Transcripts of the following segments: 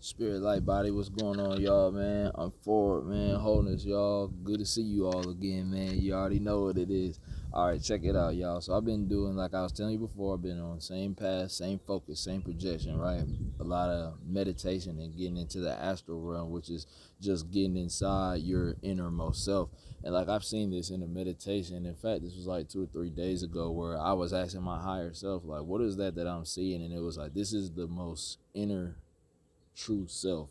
Spirit Light Body, what's going on, y'all, man? I'm Forward, man. Wholeness, y'all. Good to see you all again, man. You already know what it is. All right, check it out, y'all. So I've been doing, like I was telling you before, I've been on same path, same focus, same projection, right? A lot of meditation and getting into the astral realm, which is just getting inside your innermost self. And like I've seen this in a meditation. In fact, this was like 2 or 3 days ago where I was asking my higher self, like, what is that I'm seeing? And it was like, this is the most inner true self.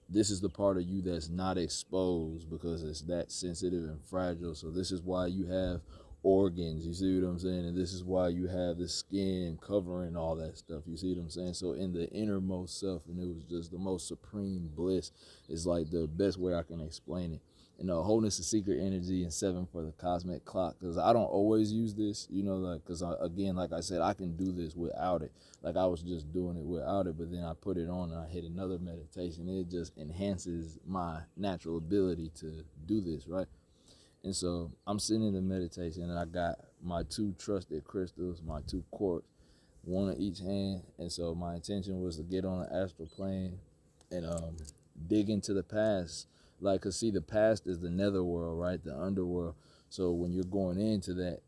This is the part of you that's not exposed because it's that sensitive and fragile. So this is why you have organs, you see what I'm saying? And this is why you have the skin covering all that stuff, you see what I'm saying? So in the innermost self, and it was just the most supreme bliss, is like the best way I can explain it. And wholeness is secret energy, and 7 for the cosmic clock, because I don't always use this, like, because again, like I said, I can do this without it. Like I was just doing it without it, but then I put it on and I hit another meditation. It just enhances my natural ability to do this, right? And so I'm sitting in the meditation and I got my 2 trusted crystals, my 2 quartz, one in each hand. And so my intention was to get on the astral plane and dig into the past. Like, cause see, the past is the netherworld, right? The underworld. So when you're going into that,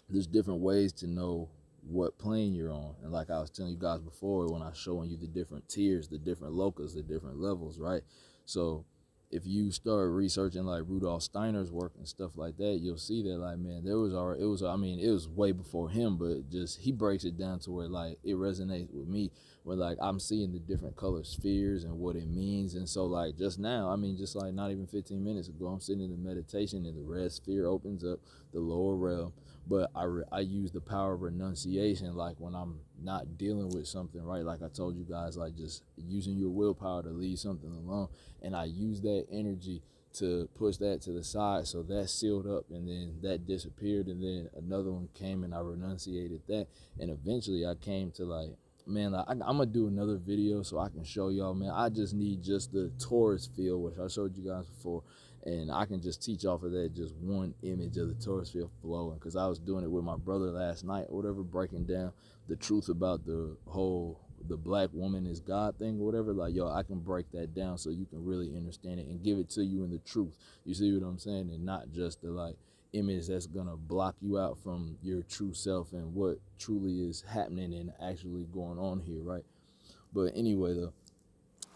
there's different ways to know what plane you're on. And like I was telling you guys before, when I was showing you the different tiers, the different locus, the different levels, right? So if you start researching like Rudolf Steiner's work and stuff like that, you'll see that, like, man, it was way before him, but just he breaks it down to where like it resonates with me, where like I'm seeing the different color spheres and what it means. And so like just now, just like not even 15 minutes ago, I'm sitting in the meditation and the red sphere opens up, the lower realm. But I use the power of renunciation, like when I'm not dealing with something, right? Like I told you guys, like just using your willpower to leave something alone. And I use that energy to push that to the side. So that sealed up and then that disappeared. And then another one came and I renunciated that. And eventually I came to like, man, like, I'm gonna do another video so I can show y'all, man. I just need just the torus field, which I showed you guys before, and I can just teach off of that, just one image of the torus field flowing, because I was doing it with my brother last night or whatever, breaking down the truth about the black woman is God thing or whatever. Like, yo, I can break that down so you can really understand it and give it to you in the truth. You see what I'm saying? And not just the like image that's gonna block you out from your true self and what truly is happening and actually going on here, right? But anyway, though,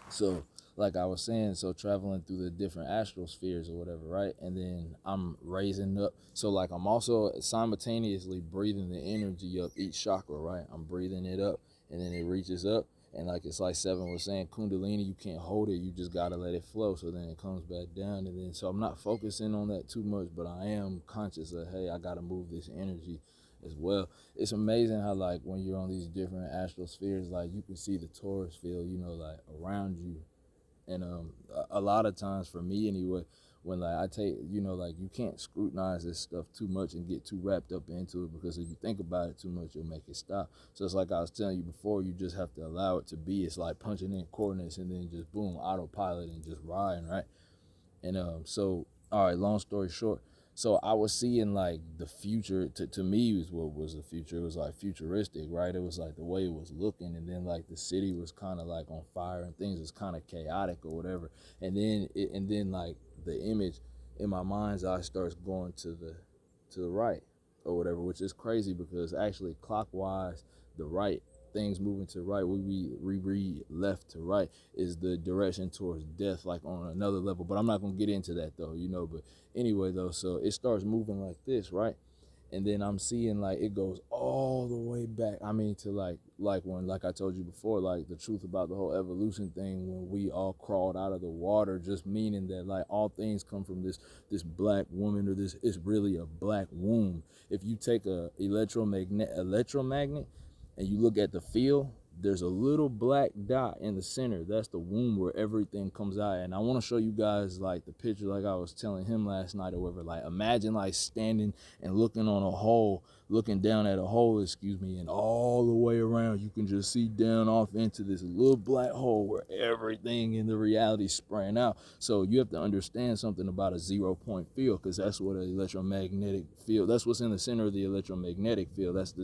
so like I was saying, so traveling through the different astral spheres or whatever, right? And then I'm raising up. So like I'm also simultaneously breathing the energy up each chakra, right? I'm breathing it up and then it reaches up. And like it's like 7 was saying, Kundalini, you can't hold it. You just gotta let it flow. So then it comes back down. And then so I'm not focusing on that too much, but I am conscious of, hey, I gotta move this energy as well. It's amazing how like when you're on these different astral spheres, like you can see the torus field, like around you. And a lot of times for me anyway, when like I take, like you can't scrutinize this stuff too much and get too wrapped up into it, because if you think about it too much, you'll make it stop. So it's like I was telling you before, you just have to allow it to be. It's like punching in coordinates and then just boom, autopilot and just riding, right? And so all right, long story short, so I was seeing like the future. To me is what was the future. It was like futuristic, right? It was like the way it was looking, and then like the city was kind of like on fire and things was kind of chaotic or whatever. And then like the image in my mind's eye starts going to the right or whatever, which is crazy because actually clockwise, the right, things moving to right, we read left to right is the direction towards death, like on another level. But I'm not gonna get into that though, but anyway though, so it starts moving like this, right? And then I'm seeing like it goes all the way back. To like when, like I told you before, like the truth about the whole evolution thing, when we all crawled out of the water, just meaning that like all things come from this black woman, or this, it's really a black womb. If you take a electromagnet and you look at the field, there's a little black dot in the center. That's the womb where everything comes out. And I want to show you guys like the picture, like I was telling him last night or whatever. Like imagine like standing and looking on a hole, looking down at a hole, and all the way around you can just see down off into this little black hole where everything in the reality spraying out. So you have to understand something about a 0-point field, because that's what an electromagnetic field, that's what's in the center of the electromagnetic field. That's the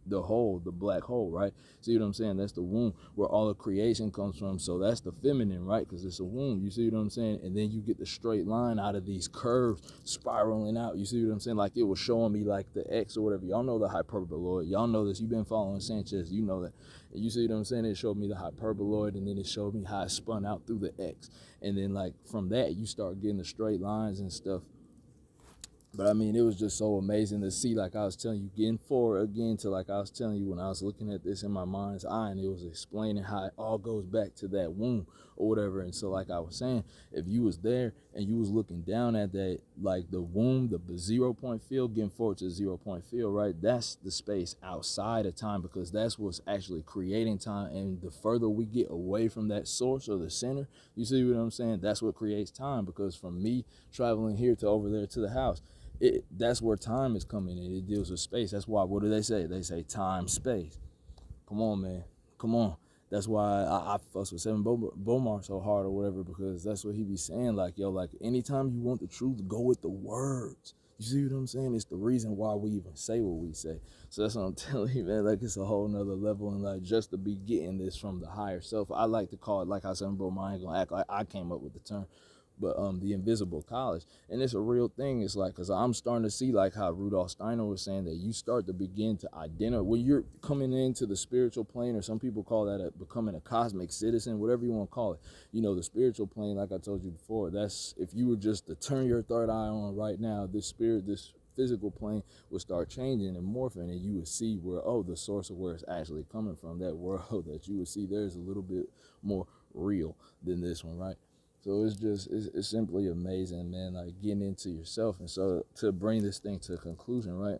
the hole, the black hole, right? See what I'm saying? That's the womb where all of creation comes from. So that's the feminine, right? Because it's a womb. You see what I'm saying? And then you get the straight line out of these curves spiraling out. You see what I'm saying? Like it was showing me like the X or whatever. Y'all know the hyperboloid. Y'all know this. You've been following Sanchez. You know that. And you see what I'm saying? It showed me the hyperboloid, and then it showed me how it spun out through the X. And then like from that, you start getting the straight lines and stuff. But I mean, it was just so amazing to see, like I was telling you, getting forward again to like I was telling you when I was looking at this in my mind's eye, and it was explaining how it all goes back to that womb or whatever. And so like I was saying, if you was there and you was looking down at that, like the womb, the 0 point field, getting forward to the 0 point field, right? That's the space outside of time, because that's what's actually creating time. And the further we get away from that source or the center, you see what I'm saying? That's what creates time, because from me traveling here to over there to the house, that's where time is coming in. It deals with space. That's why, what do they say? They say time, space. Come on, man. Come on. That's why I fuss with Seven Bomar so hard or whatever, because that's what he be saying. Like, yo, like anytime you want the truth, go with the words. You see what I'm saying? It's the reason why we even say what we say. So that's what I'm telling you, man. Like, it's a whole nother level. And like, just to be getting this from the higher self, I like to call it, like I said, bro, I ain't gonna act like I came up with the term, but the invisible college. And it's a real thing. It's like, because I'm starting to see, like how Rudolf Steiner was saying, that you start to begin to identify when you're coming into the spiritual plane, or some people call that becoming a cosmic citizen, whatever you want to call it. You know, the spiritual plane, like I told you before, that's, if you were just to turn your third eye on right now, this physical plane would start changing and morphing, and you would see where, oh, the source of where it's actually coming from. That world that you would see, there's a little bit more real than this one, right? So it's just, it's simply amazing, man, like getting into yourself. And so to bring this thing to a conclusion, right?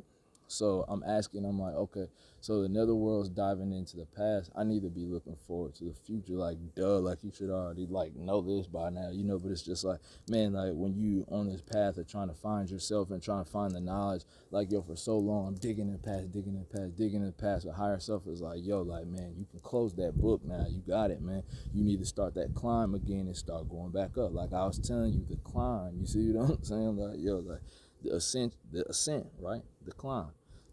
So I'm like, okay, so the netherworld's diving into the past. I need to be looking forward to the future. Like, duh, like you should already like know this by now, you know, but it's just like, man, like when you on this path of trying to find yourself and trying to find the knowledge, like, yo, for so long, I'm digging in the past. The higher self is like, yo, like, man, you can close that book now. You got it, man. You need to start that climb again and start going back up. Like I was telling you, the climb, you see what I'm saying? Like, yo, like the ascent, right? The climb.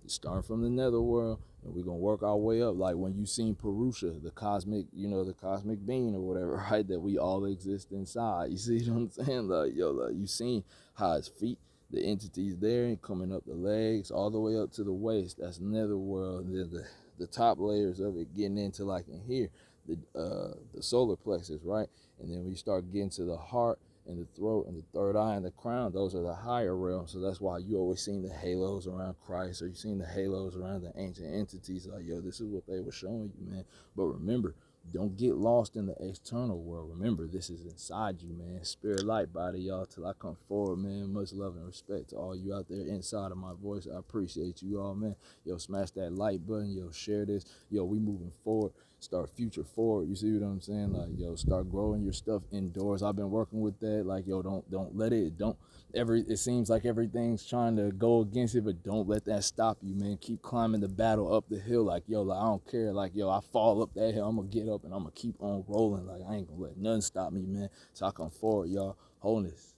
Start from the netherworld, and we're gonna work our way up. Like when you seen Purusha, the cosmic, you know, the cosmic being or whatever, right? That we all exist inside. You see what I'm saying? Like, yo, like you seen how his feet, the entities there, and coming up the legs all the way up to the waist. That's netherworld. And then the top layers of it getting into like in here, the solar plexus, right? And then we start getting to the heart and the throat and the third eye and the crown. Those are the higher realms. So that's why you always seen the halos around Christ, or you seen the halos around the ancient entities. Like, yo, this is what they were showing you, man. But remember, don't get lost in the external world. Remember, this is inside you, man. Spirit, light, body, y'all, till I come forward, man. Much love and respect to all you out there inside of my voice. I appreciate you all, man. Yo, smash that like button. Yo, share this. Yo, we moving forward. Start future forward. You see what I'm saying? Like, yo, start growing your stuff indoors. I've been working with that. Like, yo, don't let it, it seems like everything's trying to go against it, but don't let that stop you, man. Keep climbing the battle up the hill. Like, yo, like, I don't care. Like, yo, I fall up that hill, I'm gonna get up and I'm gonna keep on rolling. Like, I ain't gonna let nothing stop me, man. So I come forward, y'all. Wholeness.